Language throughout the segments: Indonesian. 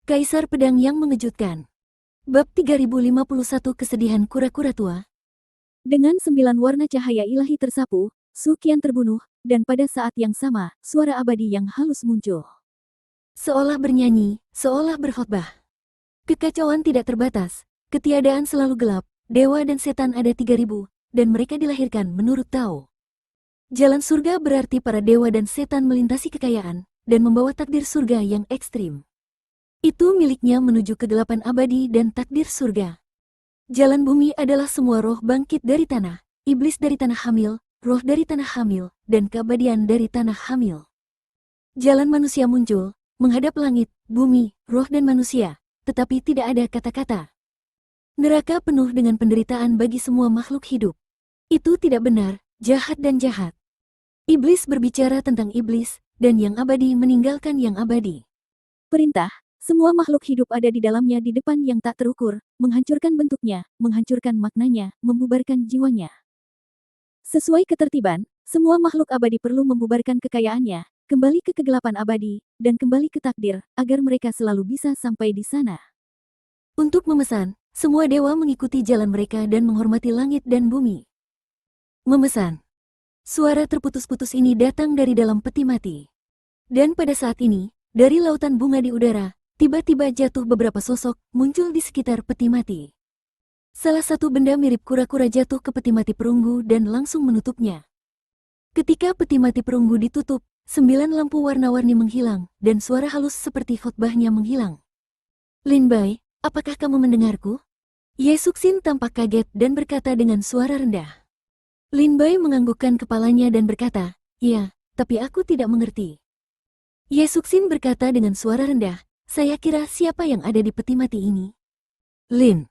Kaisar Pedang yang Mengejutkan. Bab 3051 Kesedihan Kura-Kura Tua. Dengan 9 warna cahaya ilahi tersapu, Su Qian terbunuh, dan pada saat yang sama, suara abadi yang halus muncul. Seolah bernyanyi, seolah berkhotbah. Kekacauan tidak terbatas, ketiadaan selalu gelap, dewa dan setan ada 3.000, dan mereka dilahirkan menurut Tao. Jalan surga berarti para dewa dan setan melintasi kekayaan, dan membawa takdir surga yang ekstrim. Itu miliknya menuju kegelapan abadi dan takdir surga. Jalan bumi adalah semua roh bangkit dari tanah, iblis dari tanah hamil, roh dari tanah hamil, dan keabadian dari tanah hamil. Jalan manusia muncul, menghadap langit, bumi, roh dan manusia, tetapi tidak ada kata-kata. Neraka penuh dengan penderitaan bagi semua makhluk hidup. Itu tidak benar, jahat dan jahat. Iblis berbicara tentang iblis, dan yang abadi meninggalkan yang abadi. Perintah. Semua makhluk hidup ada di dalamnya di depan yang tak terukur, menghancurkan bentuknya, menghancurkan maknanya, membubarkan jiwanya. Sesuai ketertiban, semua makhluk abadi perlu membubarkan kekayaannya, kembali ke kegelapan abadi, dan kembali ke takdir, agar mereka selalu bisa sampai di sana. Untuk memesan, semua dewa mengikuti jalan mereka dan menghormati langit dan bumi. Memesan. Suara terputus-putus ini datang dari dalam peti mati. Dan pada saat ini, dari lautan bunga di udara, tiba-tiba jatuh beberapa sosok, muncul di sekitar peti mati. Salah satu benda mirip kura-kura jatuh ke peti mati perunggu dan langsung menutupnya. Ketika peti mati perunggu ditutup, 9 lampu warna-warni menghilang, dan suara halus seperti khotbahnya menghilang. Lin Bai, apakah kamu mendengarku? Ye Suxin tampak kaget dan berkata dengan suara rendah. Lin Bai menganggukkan kepalanya dan berkata, "Ya, tapi aku tidak mengerti." Ye Suxin berkata dengan suara rendah, "Saya kira siapa yang ada di peti mati ini?" Lin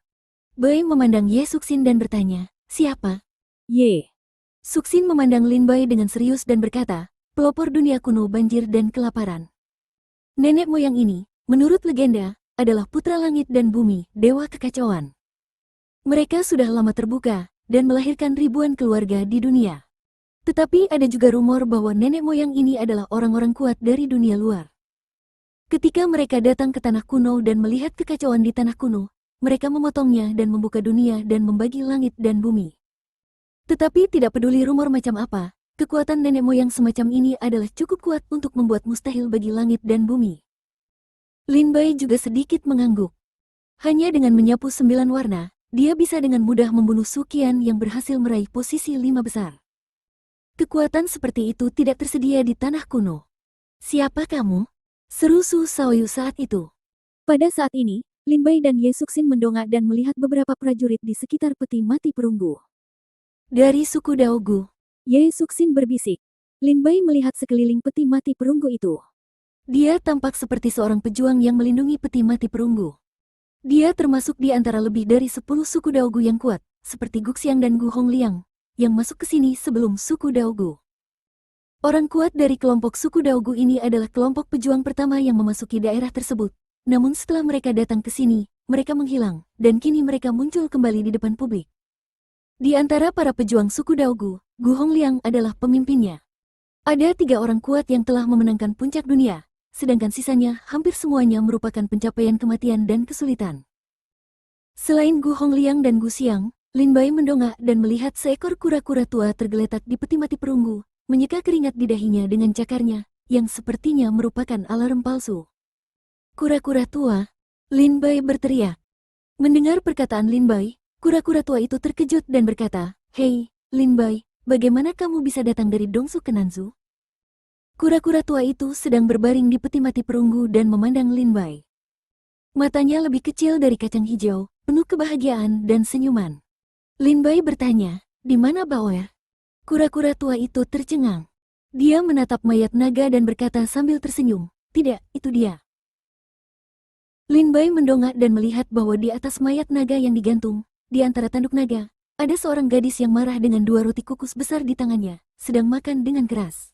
Bai memandang Ye Suxin dan bertanya, "Siapa?" Ye Suxin memandang Lin Bai dengan serius dan berkata, "Pelopor dunia kuno banjir dan kelaparan. Nenek moyang ini, menurut legenda, adalah putra langit dan bumi, dewa kekacauan. Mereka sudah lama terbuka, dan melahirkan ribuan keluarga di dunia. Tetapi ada juga rumor bahwa nenek moyang ini adalah orang-orang kuat dari dunia luar. Ketika mereka datang ke tanah kuno dan melihat kekacauan di tanah kuno, mereka memotongnya dan membuka dunia dan membagi langit dan bumi. Tetapi tidak peduli rumor macam apa, kekuatan nenek moyang semacam ini adalah cukup kuat untuk membuat mustahil bagi langit dan bumi." Lin Bai juga sedikit mengangguk. Hanya dengan menyapu 9 warna, dia bisa dengan mudah membunuh Su Qian yang berhasil meraih posisi 5 besar. Kekuatan seperti itu tidak tersedia di tanah kuno. "Siapa kamu?" seru Su Shaoyu saat itu. Pada saat ini, Lin Bai dan Ye Suxin mendongak dan melihat beberapa prajurit di sekitar peti mati perunggu. "Dari suku Daogu," Ye Suxin berbisik. Lin Bai melihat sekeliling peti mati perunggu itu. Dia tampak seperti seorang pejuang yang melindungi peti mati perunggu. Dia termasuk di antara lebih dari 10 suku Daogu yang kuat, seperti Guxiang dan Gu Hongliang, yang masuk ke sini sebelum suku Daogu. Orang kuat dari kelompok suku Daogu ini adalah kelompok pejuang pertama yang memasuki daerah tersebut. Namun setelah mereka datang ke sini, mereka menghilang, dan kini mereka muncul kembali di depan publik. Di antara para pejuang suku Daogu, Gu Hongliang adalah pemimpinnya. Ada 3 orang kuat yang telah memenangkan puncak dunia, sedangkan sisanya hampir semuanya merupakan pencapaian kematian dan kesulitan. Selain Gu Hongliang dan Gu Xiang, Lin Bai mendongak dan melihat seekor kura-kura tua tergeletak di peti mati perunggu, menyeka keringat di dahinya dengan cakarnya, yang sepertinya merupakan alarm palsu. "Kura-kura tua!" Lin Bai berteriak. Mendengar perkataan Lin Bai, kura-kura tua itu terkejut dan berkata, "Hei, Lin Bai, bagaimana kamu bisa datang dari Dongsu ke Nanzu?" Kura-kura tua itu sedang berbaring di peti mati perunggu dan memandang Lin Bai. Matanya lebih kecil dari kacang hijau, penuh kebahagiaan dan senyuman. Lin Bai bertanya, "Di mana Bauer?" Kura-kura tua itu tercengang. Dia menatap mayat naga dan berkata sambil tersenyum, "Tidak, itu dia." Lin Bai mendongak dan melihat bahwa di atas mayat naga yang digantung, di antara tanduk naga, ada seorang gadis yang marah dengan 2 roti kukus besar di tangannya, sedang makan dengan keras.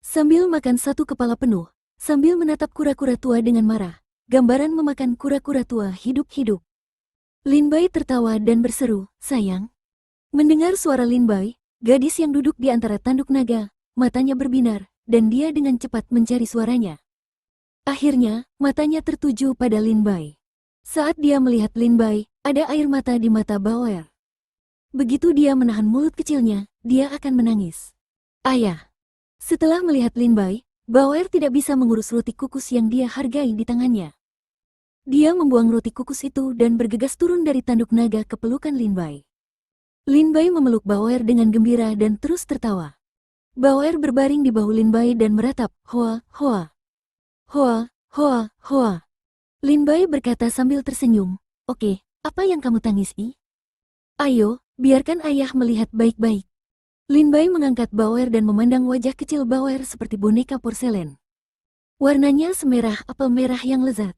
Sambil makan satu kepala penuh, sambil menatap kura-kura tua dengan marah, gambaran memakan kura-kura tua hidup-hidup. Lin Bai tertawa dan berseru, "Sayang." Mendengar suara Lin Bai, gadis yang duduk di antara tanduk naga, matanya berbinar, dan dia dengan cepat mencari suaranya. Akhirnya, matanya tertuju pada Lin Bai. Saat dia melihat Lin Bai, ada air mata di mata Bauer. Begitu dia menahan mulut kecilnya, dia akan menangis. Ayah. Setelah melihat Lin Bai, Bauer tidak bisa mengurus roti kukus yang dia hargai di tangannya. Dia membuang roti kukus itu dan bergegas turun dari tanduk naga ke pelukan Lin Bai. Lin Bai memeluk Bauer dengan gembira dan terus tertawa. Bauer berbaring di bahu Lin Bai dan meratap, "Hoa, hoa. Hoa, hoa, hoa." Lin Bai berkata sambil tersenyum, "Oke, apa yang kamu tangisi? Ayo, biarkan ayah melihat baik-baik." Lin Bai mengangkat Bauer dan memandang wajah kecil Bauer seperti boneka porselen. Warnanya semerah apel merah yang lezat.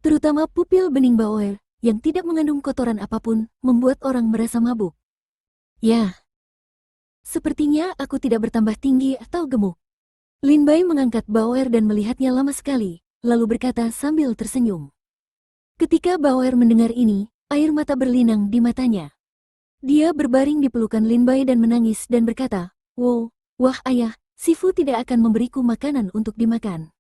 Terutama pupil bening Bauer, yang tidak mengandung kotoran apapun, membuat orang merasa mabuk. Ya, sepertinya aku tidak bertambah tinggi atau gemuk. Lin Bai mengangkat Bauer dan melihatnya lama sekali, lalu berkata sambil tersenyum. Ketika Bauer mendengar ini, air mata berlinang di matanya. Dia berbaring di pelukan Lin Bai dan menangis dan berkata, "Wow, wah ayah, Sifu tidak akan memberiku makanan untuk dimakan."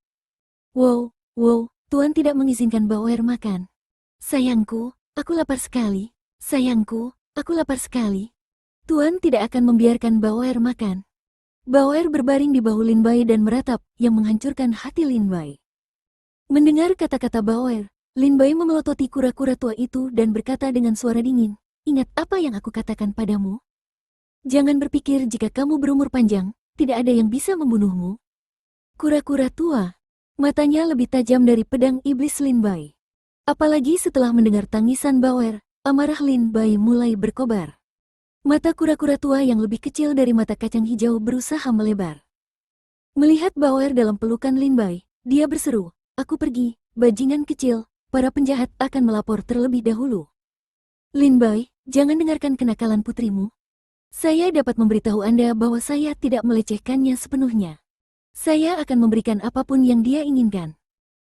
"Wow, wow, Tuan tidak mengizinkan Bauer makan." "Sayangku, aku lapar sekali. Sayangku, aku lapar sekali." Tuan tidak akan membiarkan Bauer makan. Bauer berbaring di bahu Lin Bai dan meratap, yang menghancurkan hati Lin Bai. Mendengar kata-kata Bauer, Lin Bai memelototi kura-kura tua itu dan berkata dengan suara dingin, "Ingat apa yang aku katakan padamu? Jangan berpikir jika kamu berumur panjang, tidak ada yang bisa membunuhmu." Kura-kura tua. Matanya lebih tajam dari pedang iblis Lin Bai. Apalagi setelah mendengar tangisan Bauer, amarah Lin Bai mulai berkobar. Mata kura-kura tua yang lebih kecil dari mata kacang hijau berusaha melebar. Melihat Bauer dalam pelukan Lin Bai, dia berseru, "Aku pergi, bajingan kecil, para penjahat akan melapor terlebih dahulu." "Lin Bai, jangan dengarkan kenakalan putrimu. Saya dapat memberitahu Anda bahwa saya tidak melecehkannya sepenuhnya. Saya akan memberikan apapun yang dia inginkan."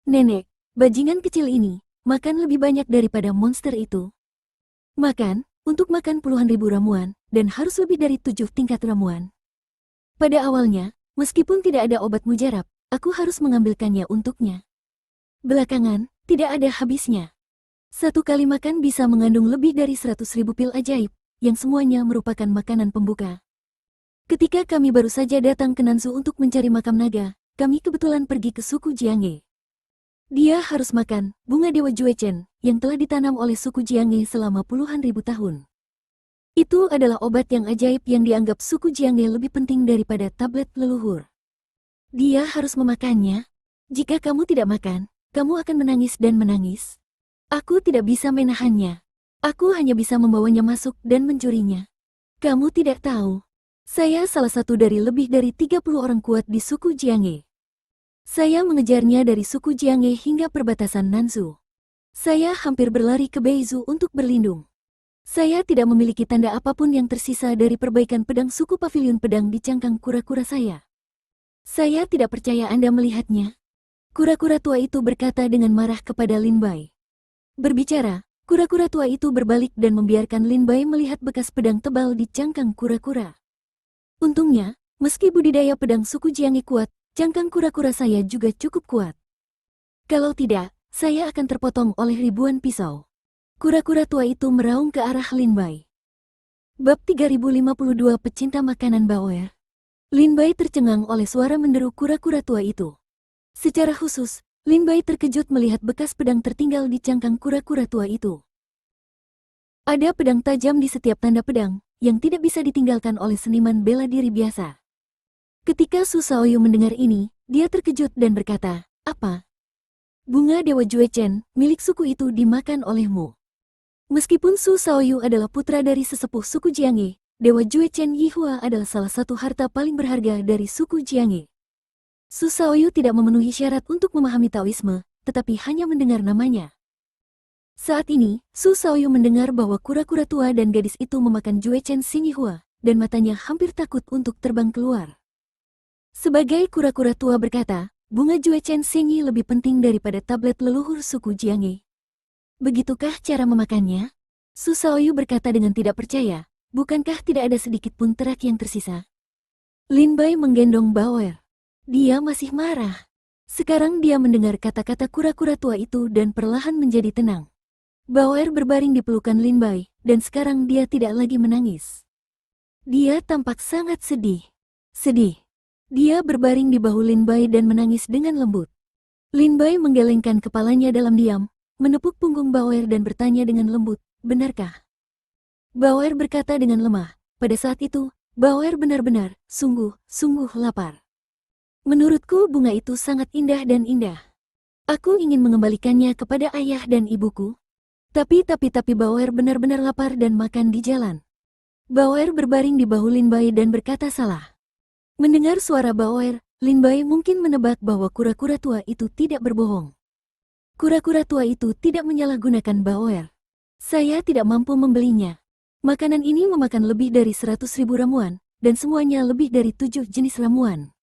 "Nenek, bajingan kecil ini, makan lebih banyak daripada monster itu. Makan, untuk makan puluhan ribu ramuan, dan harus lebih dari 7 tingkat ramuan. Pada awalnya, meskipun tidak ada obat mujarab, aku harus mengambilkannya untuknya. Belakangan, tidak ada habisnya. Satu kali makan bisa mengandung lebih dari 100.000 pil ajaib, yang semuanya merupakan makanan pembuka. Ketika kami baru saja datang ke Nansu untuk mencari makam naga, kami kebetulan pergi ke suku Jianghe. Dia harus makan bunga Dewa Juechen yang telah ditanam oleh suku Jianghe selama puluhan ribu tahun. Itu adalah obat yang ajaib yang dianggap suku Jianghe lebih penting daripada tablet leluhur. Dia harus memakannya. Jika kamu tidak makan, kamu akan menangis dan menangis. Aku tidak bisa menahannya. Aku hanya bisa membawanya masuk dan mencurinya. Kamu tidak tahu. Saya salah satu dari lebih dari 30 orang kuat di suku Jianghe. Saya mengejarnya dari suku Jianghe hingga perbatasan Nansu. Saya hampir berlari ke Beizu untuk berlindung. Saya tidak memiliki tanda apapun yang tersisa dari perbaikan pedang suku pavilion pedang di cangkang kura-kura saya. Saya tidak percaya Anda melihatnya." Kura-kura tua itu berkata dengan marah kepada Lin Bai. Berbicara, kura-kura tua itu berbalik dan membiarkan Lin Bai melihat bekas pedang tebal di cangkang kura-kura. Untungnya, meski budidaya pedang suku Jianghe kuat, cangkang kura-kura saya juga cukup kuat. Kalau tidak, saya akan terpotong oleh ribuan pisau. Kura-kura tua itu meraung ke arah Lin Bai. Bab 3052 Pecinta Makanan Bauer. Lin Bai tercengang oleh suara menderu kura-kura tua itu. Secara khusus, Lin Bai terkejut melihat bekas pedang tertinggal di cangkang kura-kura tua itu. Ada pedang tajam di setiap tanda pedang, yang tidak bisa ditinggalkan oleh seniman bela diri biasa. Ketika Su Shaoyu mendengar ini, dia terkejut dan berkata, "Apa? Bunga Dewa Juechen, milik suku itu dimakan olehmu?" Meskipun Su Shaoyu adalah putra dari sesepuh suku Jianghe, Dewa Juechen Yihua adalah salah satu harta paling berharga dari suku Jianghe. Su Shaoyu tidak memenuhi syarat untuk memahami Taoisme, tetapi hanya mendengar namanya. Saat ini, Su Shaoyu mendengar bahwa kura-kura tua dan gadis itu memakan Juechen Xinghua, dan matanya hampir takut untuk terbang keluar. Sebagai kura-kura tua berkata, bunga Juechen Xingyi lebih penting daripada tablet leluhur suku Jianghe. Begitukah cara memakannya? Su Shaoyu berkata dengan tidak percaya, bukankah tidak ada sedikit pun terak yang tersisa? Lin Bai menggendong Bauer. Dia masih marah. Sekarang dia mendengar kata-kata kura-kura tua itu dan perlahan menjadi tenang. Bauer berbaring di pelukan Lin Bai, dan sekarang dia tidak lagi menangis. Dia tampak sangat sedih. Sedih. Dia berbaring di bahu Lin Bai dan menangis dengan lembut. Lin Bai menggelengkan kepalanya dalam diam, menepuk punggung Bauer dan bertanya dengan lembut, "Benarkah?" Bauer berkata dengan lemah, "Pada saat itu, Bauer benar-benar, sungguh lapar. Menurutku bunga itu sangat indah dan indah. Aku ingin mengembalikannya kepada ayah dan ibuku. Tapi Bauer benar-benar lapar dan makan di jalan." Bauer berbaring di bahu Lin Bai dan berkata salah. Mendengar suara Bauer, Lin Bai mungkin menebak bahwa kura-kura tua itu tidak berbohong. Kura-kura tua itu tidak menyalahgunakan Bauer. "Saya tidak mampu membelinya. Makanan ini memakan lebih dari 100.000 ramuan, dan semuanya lebih dari 7 jenis ramuan."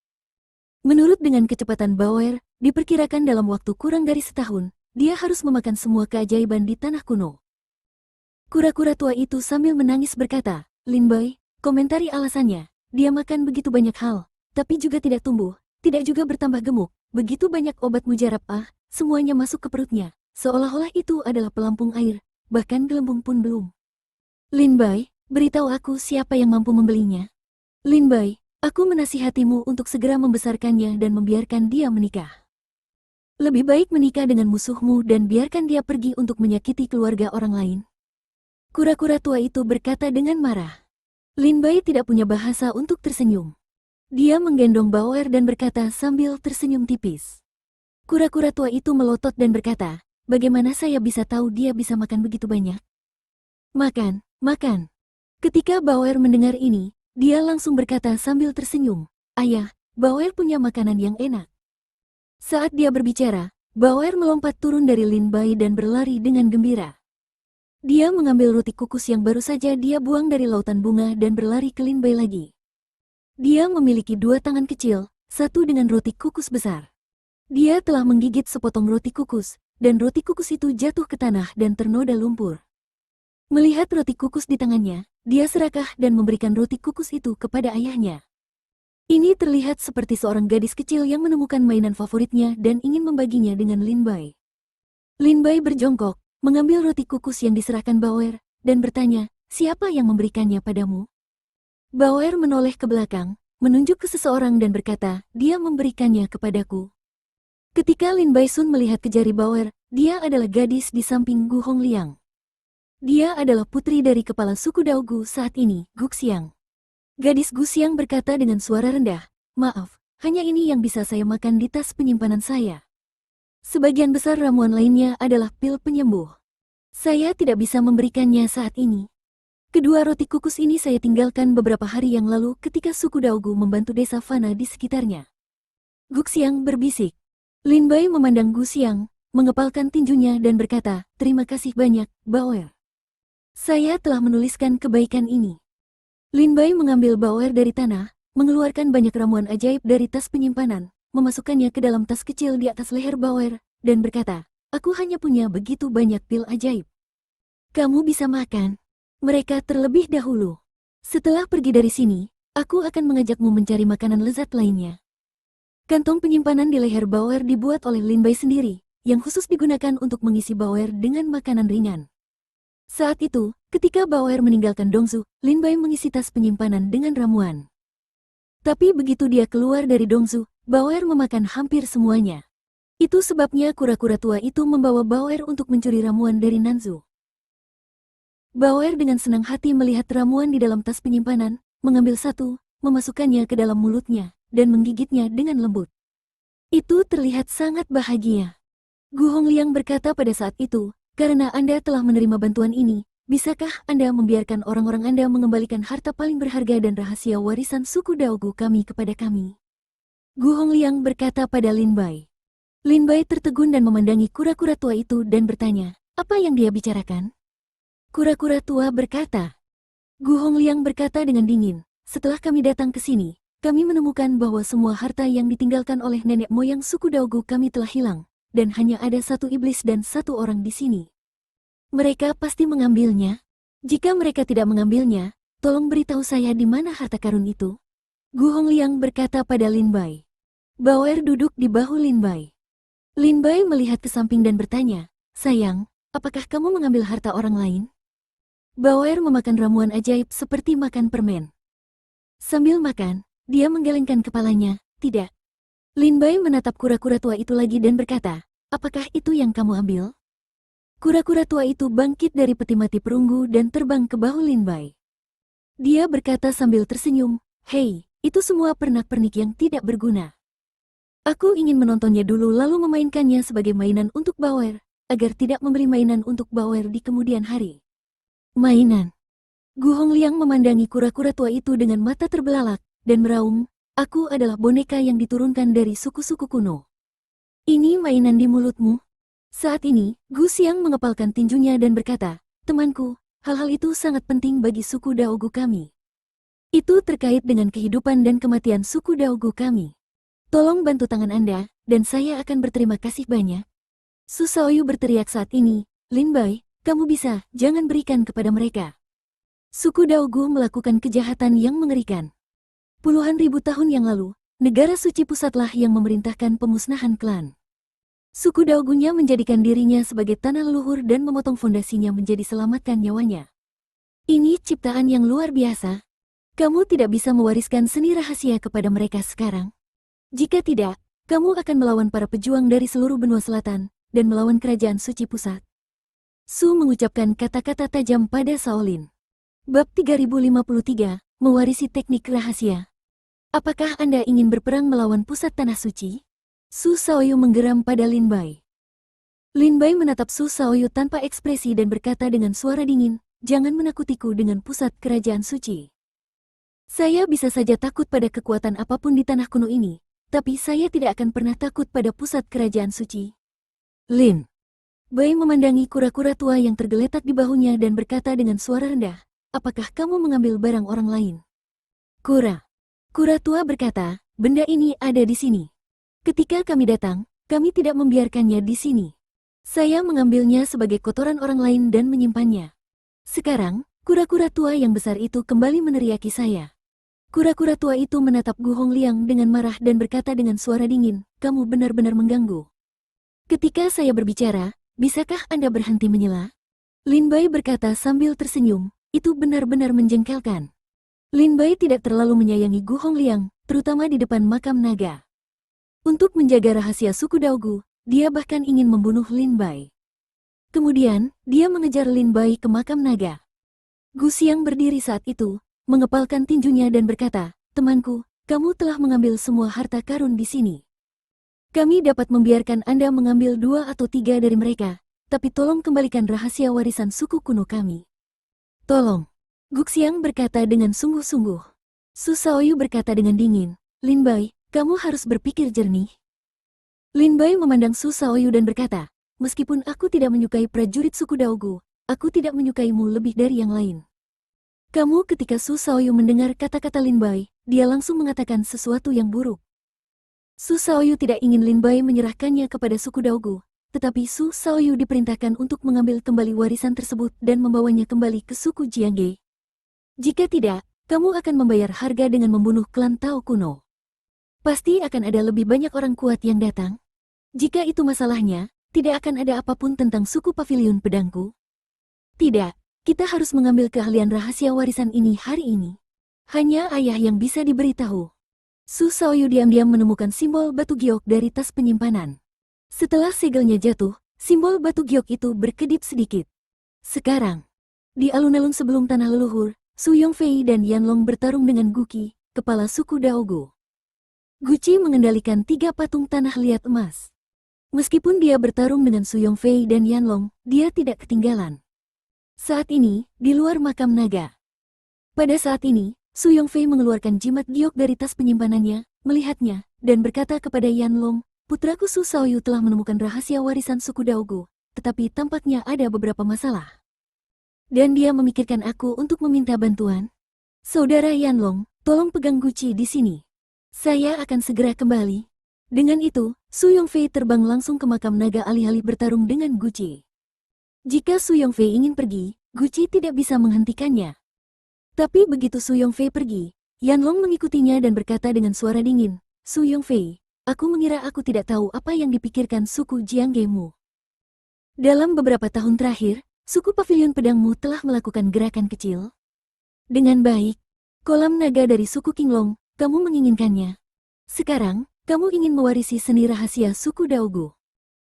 Menurut dengan kecepatan Bauer, diperkirakan dalam waktu kurang dari setahun, dia harus memakan semua keajaiban di tanah kuno. Kura-kura tua itu sambil menangis berkata, "Lin Bai, komentari alasannya. Dia makan begitu banyak hal, tapi juga tidak tumbuh, tidak juga bertambah gemuk. Begitu banyak obat mujarab semuanya masuk ke perutnya, seolah-olah itu adalah pelampung air, bahkan gelembung pun belum. Lin Bai, beritahu aku siapa yang mampu membelinya." "Lin Bai, aku menasihatimu untuk segera membesarkannya dan membiarkan dia menikah. Lebih baik menikah dengan musuhmu dan biarkan dia pergi untuk menyakiti keluarga orang lain." Kura-kura tua itu berkata dengan marah. Lin Bai tidak punya bahasa untuk tersenyum. Dia menggendong Bauer dan berkata sambil tersenyum tipis. Kura-kura tua itu melotot dan berkata, "Bagaimana saya bisa tahu dia bisa makan begitu banyak?" "Makan, makan." Ketika Bauer mendengar ini, dia langsung berkata sambil tersenyum, "Ayah, Bauer punya makanan yang enak." Saat dia berbicara, Bauer melompat turun dari Lin Bai dan berlari dengan gembira. Dia mengambil roti kukus yang baru saja dia buang dari lautan bunga dan berlari ke Lin Bai lagi. Dia memiliki 2 tangan kecil, satu dengan roti kukus besar. Dia telah menggigit sepotong roti kukus, dan roti kukus itu jatuh ke tanah dan ternoda lumpur. Melihat roti kukus di tangannya, dia serakah dan memberikan roti kukus itu kepada ayahnya. Ini terlihat seperti seorang gadis kecil yang menemukan mainan favoritnya dan ingin membaginya dengan Lin Bai. Lin Bai berjongkok, mengambil roti kukus yang diserahkan Bauer, dan bertanya, "Siapa yang memberikannya padamu?" Bauer menoleh ke belakang, menunjuk ke seseorang dan berkata, "Dia memberikannya kepadaku." Ketika Lin Bai Sun melihat ke jari Bauer, dia adalah gadis di samping Gu Hongliang. Dia adalah putri dari kepala suku Daogu saat ini, Gu Xiang. Gadis Gu Xiang berkata dengan suara rendah, "Maaf, hanya ini yang bisa saya makan di tas penyimpanan saya. Sebagian besar ramuan lainnya adalah pil penyembuh. Saya tidak bisa memberikannya saat ini. Kedua roti kukus ini saya tinggalkan beberapa hari yang lalu ketika suku Daogu membantu desa Fana di sekitarnya." Gu Xiang berbisik. Lin Bai memandang Gu Xiang, mengepalkan tinjunya dan berkata, "Terima kasih banyak, Bauer. Saya telah menuliskan kebaikan ini." Lin Bai mengambil Bauer dari tanah, mengeluarkan banyak ramuan ajaib dari tas penyimpanan, memasukkannya ke dalam tas kecil di atas leher Bauer, dan berkata, "Aku hanya punya begitu banyak pil ajaib. Kamu bisa makan mereka terlebih dahulu. Setelah pergi dari sini, aku akan mengajakmu mencari makanan lezat lainnya." Kantong penyimpanan di leher Bauer dibuat oleh Lin Bai sendiri, yang khusus digunakan untuk mengisi Bauer dengan makanan ringan. Saat itu, ketika Bauer meninggalkan Dongzu, Lin Bai mengisi tas penyimpanan dengan ramuan. Tapi begitu dia keluar dari Dongzu, Bauer memakan hampir semuanya. Itu sebabnya kura-kura tua itu membawa Bauer untuk mencuri ramuan dari Nanzu. Bauer dengan senang hati melihat ramuan di dalam tas penyimpanan, mengambil satu, memasukkannya ke dalam mulutnya, dan menggigitnya dengan lembut. Itu terlihat sangat bahagia. Gu Hongliang berkata pada saat itu, "Karena Anda telah menerima bantuan ini, bisakah Anda membiarkan orang-orang Anda mengembalikan harta paling berharga dan rahasia warisan suku Daogu kami kepada kami?" Gu Hongliang berkata pada Lin Bai. Lin Bai tertegun dan memandangi kura-kura tua itu dan bertanya, "Apa yang dia bicarakan?" Kura-kura tua berkata. Gu Hongliang berkata dengan dingin, "Setelah kami datang ke sini, kami menemukan bahwa semua harta yang ditinggalkan oleh nenek moyang suku Daogu kami telah hilang, dan hanya ada satu iblis dan satu orang di sini. Mereka pasti mengambilnya. Jika mereka tidak mengambilnya, tolong beritahu saya di mana harta karun itu." Gu Hongliang berkata pada Lin Bai. Bauer duduk di bahu Lin Bai. Lin Bai melihat ke samping dan bertanya, "Sayang, apakah kamu mengambil harta orang lain?" Bauer memakan ramuan ajaib seperti makan permen. Sambil makan, dia menggelengkan kepalanya, "Tidak." Lin Bai menatap kura-kura tua itu lagi dan berkata, "Apakah itu yang kamu ambil?" Kura-kura tua itu bangkit dari peti mati perunggu dan terbang ke bahu Lin Bai. Dia berkata sambil tersenyum, "Hei, itu semua pernak-pernik yang tidak berguna. Aku ingin menontonnya dulu lalu memainkannya sebagai mainan untuk Bauer, agar tidak membeli mainan untuk Bauer di kemudian hari." Mainan. Gu Hongliang memandangi kura-kura tua itu dengan mata terbelalak, dan meraung, "Aku adalah boneka yang diturunkan dari suku-suku kuno. Ini mainan di mulutmu?" Saat ini, Gu Xiang mengepalkan tinjunya dan berkata, "Temanku, hal-hal itu sangat penting bagi suku Daogu kami. Itu terkait dengan kehidupan dan kematian suku Daogu kami. Tolong bantu tangan Anda, dan saya akan berterima kasih banyak." Su Shaoyu berteriak saat ini, "Lin Bai, kamu bisa, jangan berikan kepada mereka." Suku Daogu melakukan kejahatan yang mengerikan. Puluhan ribu tahun yang lalu, negara suci pusatlah yang memerintahkan pemusnahan klan. Suku Daogunya menjadikan dirinya sebagai tanah leluhur dan memotong fondasinya menjadi selamatkan nyawanya. Ini ciptaan yang luar biasa. Kamu tidak bisa mewariskan seni rahasia kepada mereka sekarang. Jika tidak, kamu akan melawan para pejuang dari seluruh benua selatan, dan melawan kerajaan suci pusat. Su mengucapkan kata-kata tajam pada Shaolin. Bab 3053, Mewarisi Teknik Rahasia. Apakah Anda ingin berperang melawan pusat tanah suci? Su Shaoyu menggeram pada Lin Bai. Lin Bai menatap Su Shaoyu tanpa ekspresi dan berkata dengan suara dingin, "Jangan menakutiku dengan pusat kerajaan suci. Saya bisa saja takut pada kekuatan apapun di tanah kuno ini, tapi saya tidak akan pernah takut pada pusat kerajaan suci." Lin Bai memandangi kura-kura tua yang tergeletak di bahunya dan berkata dengan suara rendah, "Apakah kamu mengambil barang orang lain?" Kura tua berkata, "Benda ini ada di sini. Ketika kami datang, kami tidak membiarkannya di sini. Saya mengambilnya sebagai kotoran orang lain dan menyimpannya. Sekarang, kura-kura tua yang besar itu kembali meneriaki saya." Kura-kura tua itu menatap Gu Hongliang dengan marah dan berkata dengan suara dingin, "Kamu benar-benar mengganggu. Ketika saya berbicara, bisakah Anda berhenti menyela?" Lin Bai berkata sambil tersenyum, "Itu benar-benar menjengkelkan." Lin Bai tidak terlalu menyayangi Gu Hongliang, terutama di depan makam naga. Untuk menjaga rahasia suku Daogu, dia bahkan ingin membunuh Lin Bai. Kemudian, dia mengejar Lin Bai ke makam naga. Gu Xiang berdiri saat itu, mengepalkan tinjunya dan berkata, "Temanku, kamu telah mengambil semua harta karun di sini. Kami dapat membiarkan Anda mengambil 2 atau 3 dari mereka, tapi tolong kembalikan rahasia warisan suku kuno kami. Tolong." Gu Xiang berkata dengan sungguh-sungguh. Su Shaoyu berkata dengan dingin, "Lin Bai, kamu harus berpikir jernih." Lin Bai memandang Su Shaoyu dan berkata, "Meskipun aku tidak menyukai prajurit suku Daogu, aku tidak menyukaimu lebih dari yang lain." Ketika Su Shaoyu mendengar kata-kata Lin Bai, dia langsung mengatakan sesuatu yang buruk. Su Shaoyu tidak ingin Lin Bai menyerahkannya kepada suku Daogu, tetapi Su Shaoyu diperintahkan untuk mengambil kembali warisan tersebut dan membawanya kembali ke suku Jiangge. Jika tidak, kamu akan membayar harga dengan membunuh klan Tao kuno. Pasti akan ada lebih banyak orang kuat yang datang. Jika itu masalahnya, tidak akan ada apapun tentang suku Pavilion Pedangku. Tidak. Kita harus mengambil keahlian rahasia warisan ini hari ini. Hanya ayah yang bisa diberitahu. Su Shaoyu diam-diam menemukan simbol batu giok dari tas penyimpanan. Setelah segelnya jatuh, simbol batu giok itu berkedip sedikit. Sekarang, di alun-alun sebelum tanah leluhur, Su Yongfei dan Yanlong bertarung dengan Guqi, kepala suku Daogu. Guqi mengendalikan 3 patung tanah liat emas. Meskipun dia bertarung dengan Su Yongfei dan Yanlong, dia tidak ketinggalan. Saat ini, di luar makam naga. Pada saat ini, Su Yongfei mengeluarkan jimat giok dari tas penyimpanannya, melihatnya, dan berkata kepada Yanlong, "Putraku Su Shaoyu telah menemukan rahasia warisan suku Daogu, tetapi tampaknya ada beberapa masalah. Dan dia memikirkan aku untuk meminta bantuan. Saudara Yanlong, tolong pegang Guqi di sini. Saya akan segera kembali." Dengan itu, Su Yongfei terbang langsung ke makam naga alih-alih bertarung dengan Guqi. Jika Su Yongfei ingin pergi, Guqi tidak bisa menghentikannya. Tapi begitu Su Yongfei pergi, Yanlong mengikutinya dan berkata dengan suara dingin, "Su Yongfei, aku mengira aku tidak tahu apa yang dipikirkan suku Jianggemu. Dalam beberapa tahun terakhir, suku Pavilion Pedangmu telah melakukan gerakan kecil. Dengan baik, kolam naga dari suku Qinglong, kamu menginginkannya. Sekarang, kamu ingin mewarisi seni rahasia suku Daogu.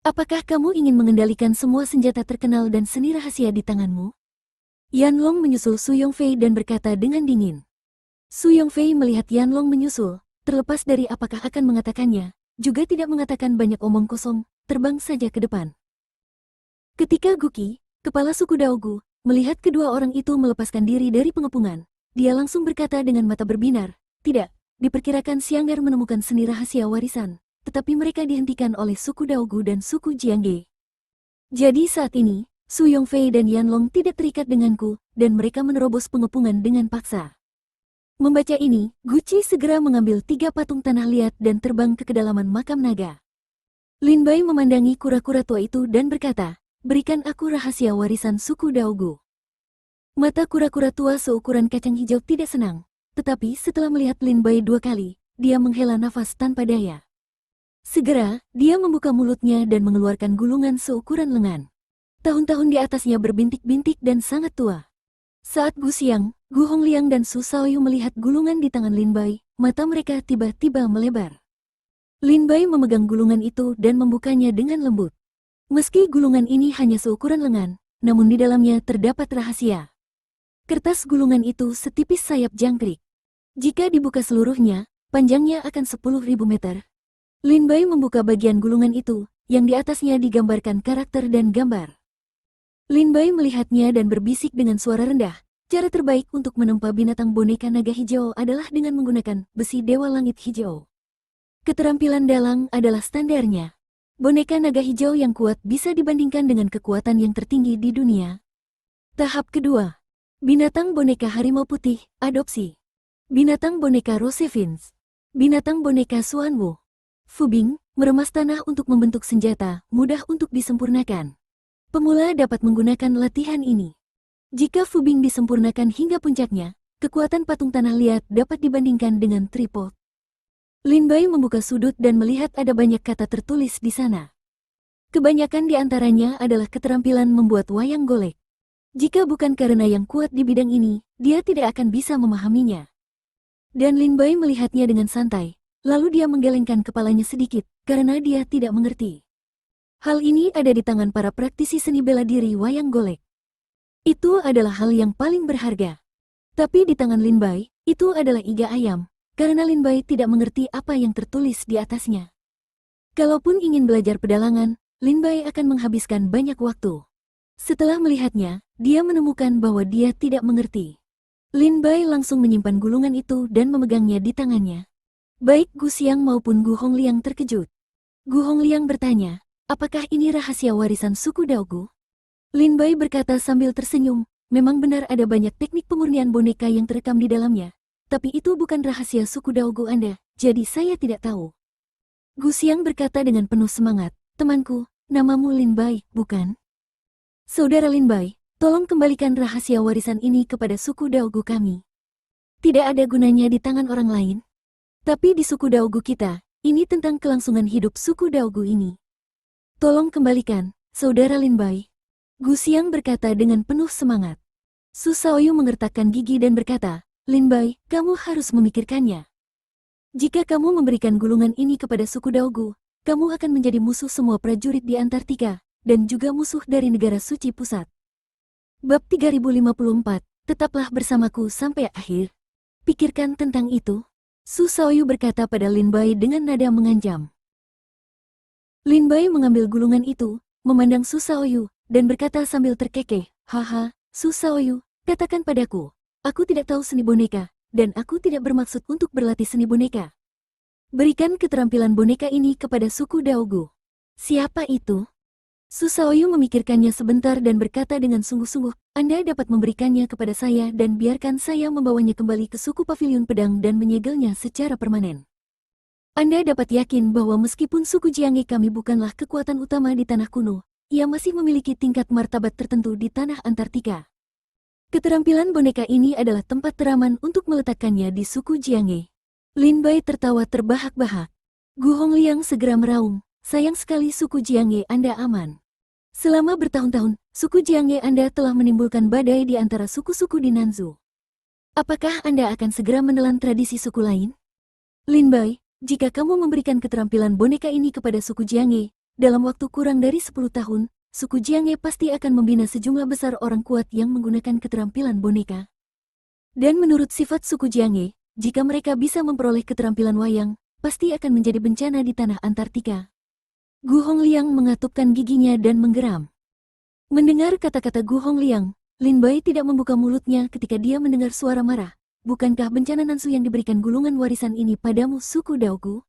Apakah kamu ingin mengendalikan semua senjata terkenal dan seni rahasia di tanganmu? Yanlong menyusul Su Yongfei dan berkata dengan dingin. Su Yongfei melihat Yanlong menyusul, terlepas dari apakah akan mengatakannya, juga tidak mengatakan banyak omong kosong, terbang saja ke depan. Ketika Guqi, kepala suku Daogu, melihat kedua orang itu melepaskan diri dari pengepungan, dia langsung berkata dengan mata berbinar, tidak, diperkirakan Xiang'er menemukan seni rahasia warisan, tetapi mereka dihentikan oleh suku Daogu dan suku Jiangge. Jadi saat ini, Su Yongfei dan Yanlong tidak terikat denganku, dan mereka menerobos pengepungan dengan paksa. Membaca ini, Guqi segera mengambil 3 patung tanah liat dan terbang ke kedalaman makam naga. Lin Bai memandangi kura-kura tua itu dan berkata, berikan aku rahasia warisan suku Daogu. Mata kura-kura tua seukuran kacang hijau tidak senang, tetapi setelah melihat Lin Bai 2 kali, dia menghela nafas tanpa daya. Segera, dia membuka mulutnya dan mengeluarkan gulungan seukuran lengan. Tahun-tahun di atasnya berbintik-bintik dan sangat tua. Saat Gu Xiang, Gu Hongliang dan Su Shaoyu melihat gulungan di tangan Lin Bai, mata mereka tiba-tiba melebar. Lin Bai memegang gulungan itu dan membukanya dengan lembut. Meski gulungan ini hanya seukuran lengan, namun di dalamnya terdapat rahasia. Kertas gulungan itu setipis sayap jangkrik. Jika dibuka seluruhnya, panjangnya akan 10.000 meter. Lin Bai membuka bagian gulungan itu, yang di atasnya digambarkan karakter dan gambar. Lin Bai melihatnya dan berbisik dengan suara rendah, cara terbaik untuk menempa binatang boneka naga hijau adalah dengan menggunakan besi dewa langit hijau. Keterampilan dalang adalah standarnya. Boneka naga hijau yang kuat bisa dibandingkan dengan kekuatan yang tertinggi di dunia. Tahap kedua. Binatang boneka harimau putih, adopsi. Binatang boneka Rosevins. Binatang boneka Xuanwu. Fubing, meremas tanah untuk membentuk senjata, mudah untuk disempurnakan. Pemula dapat menggunakan latihan ini. Jika Fubing disempurnakan hingga puncaknya, kekuatan patung tanah liat dapat dibandingkan dengan tripod. Lin Bai membuka sudut dan melihat ada banyak kata tertulis di sana. Kebanyakan di antaranya adalah keterampilan membuat wayang golek. Jika bukan karena yang kuat di bidang ini, dia tidak akan bisa memahaminya. Dan Lin Bai melihatnya dengan santai. Lalu dia menggelengkan kepalanya sedikit, karena dia tidak mengerti. Hal ini ada di tangan para praktisi seni bela diri wayang golek. Itu adalah hal yang paling berharga. Tapi di tangan Lin Bai, itu adalah iga ayam, karena Lin Bai tidak mengerti apa yang tertulis di atasnya. Kalaupun ingin belajar pedalangan, Lin Bai akan menghabiskan banyak waktu. Setelah melihatnya, dia menemukan bahwa dia tidak mengerti. Lin Bai langsung menyimpan gulungan itu dan memegangnya di tangannya. Baik Gu Xiang maupun Gu Hongliang terkejut. Gu Hongliang bertanya, apakah ini rahasia warisan suku Daogu? Lin Bai berkata sambil tersenyum, memang benar ada banyak teknik pemurnian boneka yang terekam di dalamnya. Tapi itu bukan rahasia suku Daogu Anda, jadi saya tidak tahu. Gu Xiang berkata dengan penuh semangat, temanku, namamu Lin Bai, bukan? Saudara Lin Bai, tolong kembalikan rahasia warisan ini kepada suku Daogu kami. Tidak ada gunanya di tangan orang lain. Tapi di suku Daogu kita, ini tentang kelangsungan hidup suku Daogu ini. Tolong kembalikan, saudara Lin Bai. Gu Xiang berkata dengan penuh semangat. Su Shaoyu mengertakkan gigi dan berkata, Lin Bai, kamu harus memikirkannya. Jika kamu memberikan gulungan ini kepada suku Daogu, kamu akan menjadi musuh semua prajurit di Antartika, dan juga musuh dari negara suci pusat. Bab 3054, tetaplah bersamaku sampai akhir. Pikirkan tentang itu. Su Shaoyu berkata pada Lin Bai dengan nada mengancam. Lin Bai mengambil gulungan itu, memandang Su Shaoyu, dan berkata sambil terkekeh, haha, Su Shaoyu, katakan padaku, aku tidak tahu seni boneka, dan aku tidak bermaksud untuk berlatih seni boneka. Berikan keterampilan boneka ini kepada suku Daogu. Siapa itu? Su Shaoyu memikirkannya sebentar dan berkata dengan sungguh-sungguh, Anda dapat memberikannya kepada saya dan biarkan saya membawanya kembali ke suku Pavilion Pedang dan menyegelnya secara permanen. Anda dapat yakin bahwa meskipun suku Jiangge kami bukanlah kekuatan utama di tanah kuno, ia masih memiliki tingkat martabat tertentu di tanah Antartika. Keterampilan boneka ini adalah tempat teraman untuk meletakkannya di suku Jiangge. Lin Bai tertawa terbahak-bahak. Gu Hongliang segera meraung, sayang sekali suku Jiangye Anda aman. Selama bertahun-tahun, suku Jiangye Anda telah menimbulkan badai di antara suku-suku di Nanzhou. Apakah Anda akan segera menelan tradisi suku lain? Lin Bai, jika kamu memberikan keterampilan boneka ini kepada suku Jiangye, dalam waktu kurang dari 10 tahun, suku Jiangye pasti akan membina sejumlah besar orang kuat yang menggunakan keterampilan boneka. Dan menurut sifat suku Jiangye, jika mereka bisa memperoleh keterampilan wayang, pasti akan menjadi bencana di tanah Antartika. Gu Hongliang mengatupkan giginya dan menggeram. Mendengar kata-kata Gu Hongliang, Lin Bai tidak membuka mulutnya ketika dia mendengar suara marah. Bukankah bencana Nansu yang diberikan gulungan warisan ini padamu suku Daogu?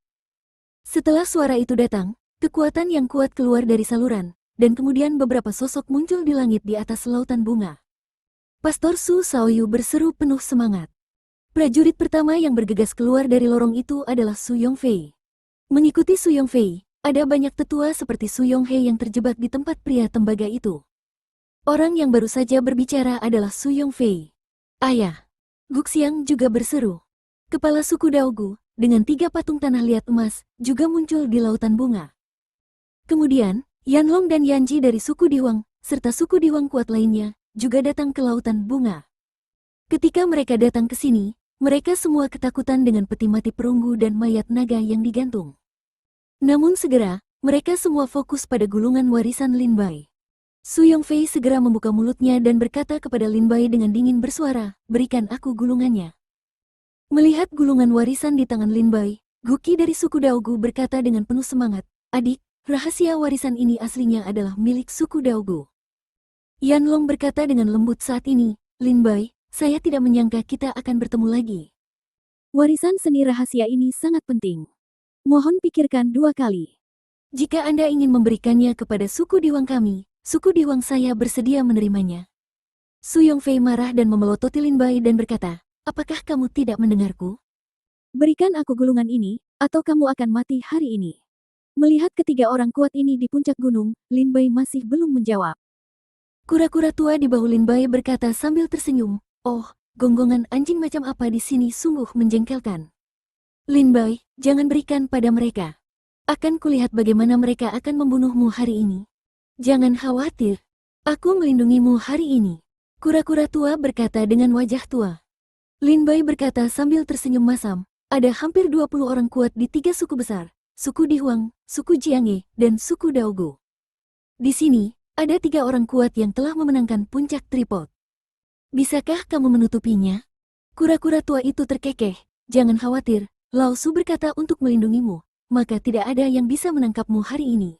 Setelah suara itu datang, kekuatan yang kuat keluar dari saluran, dan kemudian beberapa sosok muncul di langit di atas lautan bunga. Pastor Su Shaoyu berseru penuh semangat. Prajurit pertama yang bergegas keluar dari lorong itu adalah Su Yongfei. Mengikuti Su Yongfei, ada banyak tetua seperti Su Yonghei yang terjebak di tempat pria tembaga itu. Orang yang baru saja berbicara adalah Su Yongfei. Ayah. Guxiang juga berseru. Kepala suku Daogu, dengan 3 patung tanah liat emas, juga muncul di lautan bunga. Kemudian, Yanlong dan Yanji dari suku Dihuang, serta suku Dihuang kuat lainnya, juga datang ke lautan bunga. Ketika mereka datang ke sini, mereka semua ketakutan dengan peti mati perunggu dan mayat naga yang digantung. Namun segera, mereka semua fokus pada gulungan warisan Lin Bai. Su Yongfei segera membuka mulutnya dan berkata kepada Lin Bai dengan dingin bersuara, "Berikan aku gulungannya." Melihat gulungan warisan di tangan Lin Bai, Guqi dari suku Daogu berkata dengan penuh semangat, "Adik, rahasia warisan ini aslinya adalah milik suku Daogu." Yanlong berkata dengan lembut saat ini, "Lin Bai, saya tidak menyangka kita akan bertemu lagi. Warisan seni rahasia ini sangat penting. Mohon pikirkan 2 kali. Jika Anda ingin memberikannya kepada suku Dihuang kami, suku Dihuang saya bersedia menerimanya." Su Yongfei marah dan memelototi Lin Bai dan berkata, "Apakah kamu tidak mendengarku? Berikan aku gulungan ini, atau kamu akan mati hari ini." Melihat ketiga orang kuat ini di puncak gunung, Lin Bai masih belum menjawab. Kura-kura tua di bahu Lin Bai berkata sambil tersenyum, "Oh, gonggongan anjing macam apa di sini sungguh menjengkelkan. Lin Bai, jangan berikan pada mereka. Akan kulihat bagaimana mereka akan membunuhmu hari ini. Jangan khawatir, aku melindungimu hari ini." Kura-kura tua berkata dengan wajah tua. Lin Bai berkata sambil tersenyum masam, "Ada hampir 20 orang kuat di 3 suku besar, suku Dihuang, suku Jiangye, dan suku Daogu. Di sini, ada 3 orang kuat yang telah memenangkan puncak tripod. Bisakah kamu menutupinya?" Kura-kura tua itu terkekeh, "Jangan khawatir, Lao Su berkata untuk melindungimu, maka tidak ada yang bisa menangkapmu hari ini."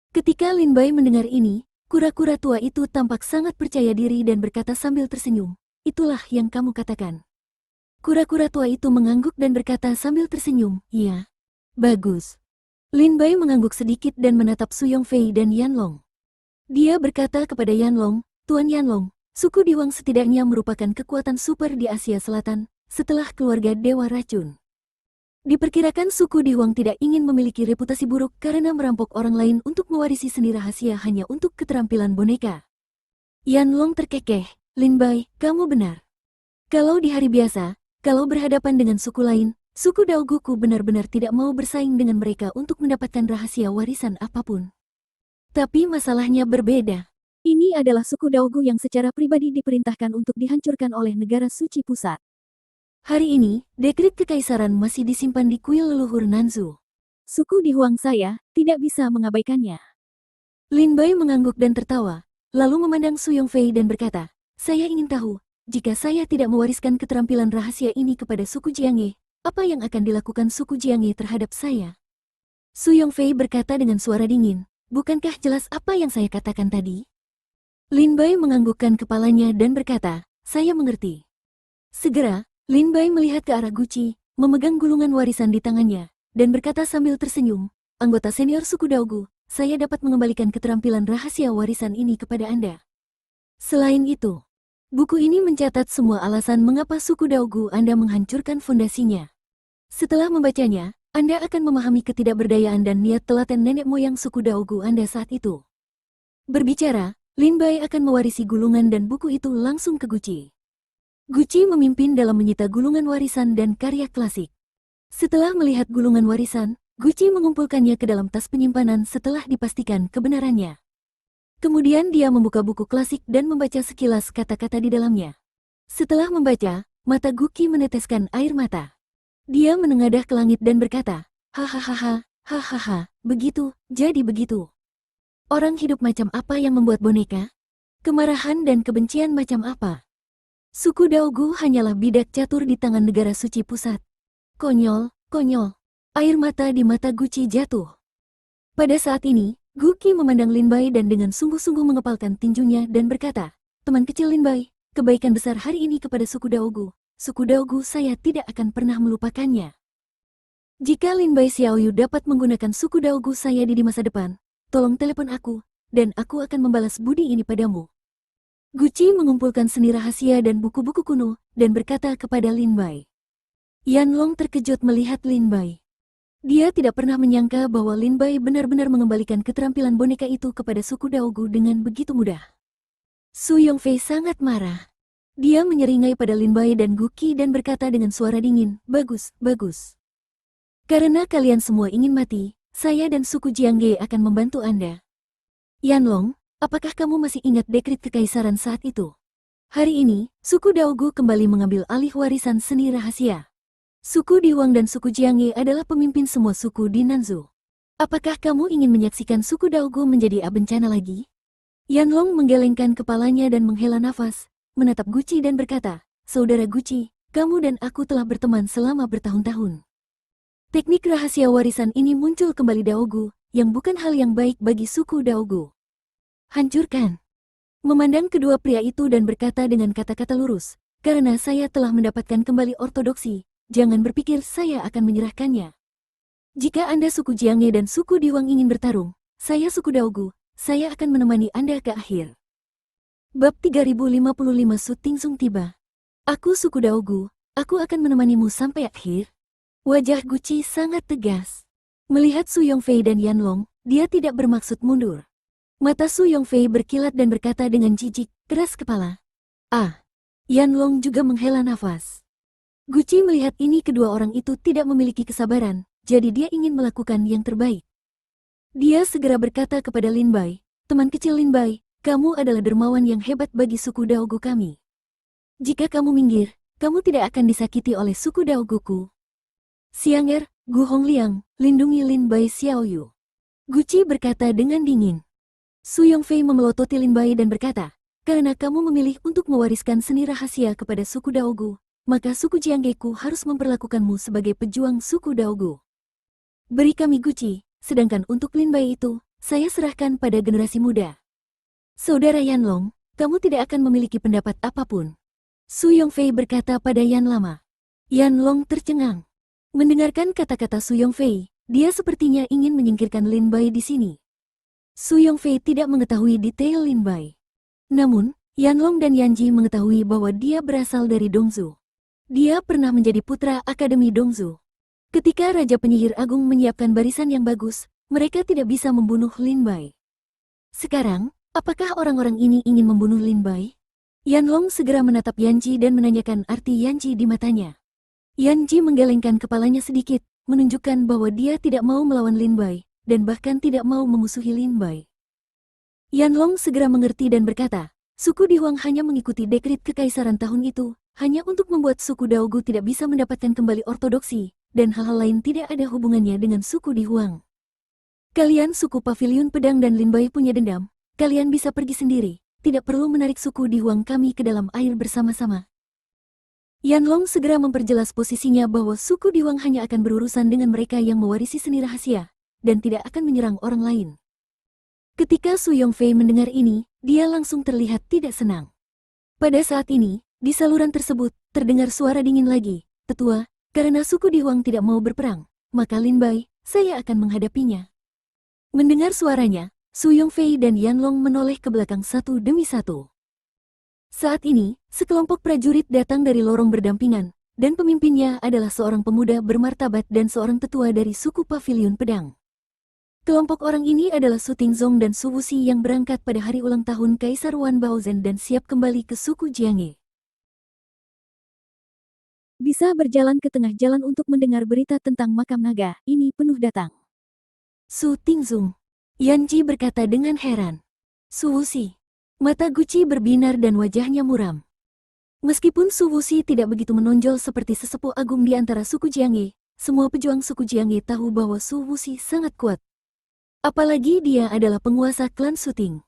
Ketika Lin Bai mendengar ini, kura-kura tua itu tampak sangat percaya diri dan berkata sambil tersenyum, "Itulah yang kamu katakan." Kura-kura tua itu mengangguk dan berkata sambil tersenyum, "Iya. Bagus." Lin Bai mengangguk sedikit dan menatap Su Yongfei dan Yanlong. Dia berkata kepada Yanlong, "Tuan Yanlong, suku Dihuang setidaknya merupakan kekuatan super di Asia Selatan, setelah keluarga Dewa Racun. Diperkirakan suku Dihuang tidak ingin memiliki reputasi buruk karena merampok orang lain untuk mewarisi seni rahasia hanya untuk keterampilan boneka." Yanlong terkekeh, "Lin Bai, kamu benar. Kalau di hari biasa, kalau berhadapan dengan suku lain, suku Daoguku benar-benar tidak mau bersaing dengan mereka untuk mendapatkan rahasia warisan apapun. Tapi masalahnya berbeda. Ini adalah suku Daogu yang secara pribadi diperintahkan untuk dihancurkan oleh negara suci pusat. Hari ini, dekrit kekaisaran masih disimpan di kuil leluhur Nanzhou. Suku Dihuang saya tidak bisa mengabaikannya." Lin Bai mengangguk dan tertawa, lalu memandang Su Yongfei dan berkata, "Saya ingin tahu, jika saya tidak mewariskan keterampilan rahasia ini kepada suku Jiangye, apa yang akan dilakukan suku Jiangye terhadap saya?" Su Yongfei berkata dengan suara dingin, "Bukankah jelas apa yang saya katakan tadi?" Lin Bai menganggukkan kepalanya dan berkata, "Saya mengerti." Segera, Lin Bai melihat ke arah Guqi, memegang gulungan warisan di tangannya, dan berkata sambil tersenyum, "Anggota senior suku Daogu, saya dapat mengembalikan keterampilan rahasia warisan ini kepada Anda. Selain itu, buku ini mencatat semua alasan mengapa suku Daogu Anda menghancurkan fondasinya. Setelah membacanya, Anda akan memahami ketidakberdayaan dan niat telaten nenek moyang suku Daogu Anda saat itu." Berbicara, Lin Bai akan mewarisi gulungan dan buku itu langsung ke Guqi. Guqi memimpin dalam menyita gulungan warisan dan karya klasik. Setelah melihat gulungan warisan, Guci mengumpulkannya ke dalam tas penyimpanan setelah dipastikan kebenarannya. Kemudian dia membuka buku klasik dan membaca sekilas kata-kata di dalamnya. Setelah membaca, mata Guci meneteskan air mata. Dia menengadah ke langit dan berkata, hahaha, hahaha, begitu, jadi begitu. Orang hidup macam apa yang membuat boneka? Kemarahan dan kebencian macam apa? Suku Daogu hanyalah bidak catur di tangan negara suci pusat. Konyol, konyol. Air mata di mata Guci jatuh. Pada saat ini, Guci memandang Lin Bai dan dengan sungguh-sungguh mengepalkan tinjunya dan berkata, teman kecil Lin Bai, kebaikan besar hari ini kepada suku Daogu. Suku Daogu saya tidak akan pernah melupakannya. Jika Lin Bai Xiaoyu dapat menggunakan suku Daogu saya di masa depan, tolong telepon aku, dan aku akan membalas budi ini padamu. Guci mengumpulkan seni rahasia dan buku-buku kuno, dan berkata kepada Lin Bai. Yanlong terkejut melihat Lin Bai. Dia tidak pernah menyangka bahwa Lin Bai benar-benar mengembalikan keterampilan boneka itu kepada suku Daogu dengan begitu mudah. Su Yongfei sangat marah. Dia menyeringai pada Lin Bai dan Guqi dan berkata dengan suara dingin, bagus, bagus. Karena kalian semua ingin mati, saya dan suku Jiangge akan membantu Anda. Yanlong, apakah kamu masih ingat dekrit kekaisaran saat itu? Hari ini, suku Daogu kembali mengambil alih warisan seni rahasia. Suku Diwang dan suku Jiangge adalah pemimpin semua suku di Nanzhou. Apakah kamu ingin menyaksikan suku Daogu menjadi bencana lagi? Yanlong menggelengkan kepalanya dan menghela nafas, menatap Guci dan berkata, Saudara Guci, kamu dan aku telah berteman selama bertahun-tahun. Teknik rahasia warisan ini muncul kembali Daogu, yang bukan hal yang baik bagi suku Daogu. Hancurkan. Memandang kedua pria itu dan berkata dengan kata-kata lurus, karena saya telah mendapatkan kembali ortodoksi, jangan berpikir saya akan menyerahkannya. Jika Anda suku Jiangge dan suku Diwang ingin bertarung, saya suku Daogu, saya akan menemani Anda ke akhir. Bab 3055 Su Tingzung tiba. Aku suku Daogu, aku akan menemanimu sampai akhir. Wajah Guci sangat tegas. Melihat Su Yongfei dan Yanlong, dia tidak bermaksud mundur. Mata Su Yongfei berkilat dan berkata dengan jijik, keras kepala. Yanlong juga menghela nafas. Guci melihat ini kedua orang itu tidak memiliki kesabaran, jadi dia ingin melakukan yang terbaik. Dia segera berkata kepada Lin Bai, teman kecil Lin Bai, kamu adalah dermawan yang hebat bagi suku Daogu kami. Jika kamu minggir, kamu tidak akan disakiti oleh suku Daoguku. Xianger, Gu Hongliang, lindungi Lin Bai Xiaoyu. Guci berkata dengan dingin. Su Yongfei memelototi Lin Bai dan berkata, karena kamu memilih untuk mewariskan seni rahasia kepada suku Daogu, maka suku Jianggeku harus memperlakukanmu sebagai pejuang suku Daogu. Beri kami Guci, sedangkan untuk Lin Bai itu, saya serahkan pada generasi muda. Saudara Yanlong, kamu tidak akan memiliki pendapat apapun. Su Yongfei berkata pada Yan Lama. Yanlong tercengang. Mendengarkan kata-kata Su Yongfei, dia sepertinya ingin menyingkirkan Lin Bai di sini. Su Yongfei tidak mengetahui detail Lin Bai. Namun, Yanlong dan Yanji mengetahui bahwa dia berasal dari Dongzhou. Dia pernah menjadi putra Akademi Dongzhou. Ketika Raja Penyihir Agung menyiapkan barisan yang bagus, mereka tidak bisa membunuh Lin Bai. Sekarang, apakah orang-orang ini ingin membunuh Lin Bai? Yanlong segera menatap Yanji dan menanyakan arti Yanji di matanya. Yanji menggelengkan kepalanya sedikit, menunjukkan bahwa dia tidak mau melawan Lin Bai, dan bahkan tidak mau memusuhi Lin Bai. Yanlong segera mengerti dan berkata, suku Diwang hanya mengikuti dekrit kekaisaran tahun itu, hanya untuk membuat suku Daogu tidak bisa mendapatkan kembali ortodoksi, dan hal-hal lain tidak ada hubungannya dengan suku Diwang. Kalian suku Paviliun Pedang dan Lin Bai punya dendam, kalian bisa pergi sendiri, tidak perlu menarik suku Diwang kami ke dalam air bersama-sama. Yanlong segera memperjelas posisinya bahwa suku Diwang hanya akan berurusan dengan mereka yang mewarisi seni rahasia, dan tidak akan menyerang orang lain. Ketika Su Yongfei mendengar ini, dia langsung terlihat tidak senang. Pada saat ini, di saluran tersebut, terdengar suara dingin lagi, tetua, karena suku Diwang tidak mau berperang, maka Lin Bai, saya akan menghadapinya. Mendengar suaranya, Su Yongfei dan Yanlong menoleh ke belakang satu demi satu. Saat ini, sekelompok prajurit datang dari lorong berdampingan, dan pemimpinnya adalah seorang pemuda bermartabat dan seorang tetua dari suku Paviliun Pedang. Kelompok orang ini adalah Su Tingzong dan Su Wuxi yang berangkat pada hari ulang tahun Kaisar Wan Baozhen dan siap kembali ke suku Jiangge. Bisa berjalan ke tengah jalan untuk mendengar berita tentang makam naga, ini penuh datang. Su Tingzung. Yanji berkata dengan heran. Su Wuxi. Mata Guci berbinar dan wajahnya muram. Meskipun Su Wuxi tidak begitu menonjol seperti sesepuh agung di antara suku Jianghe, semua pejuang suku Jianghe tahu bahwa Su Wuxi sangat kuat. Apalagi dia adalah penguasa klan Suting.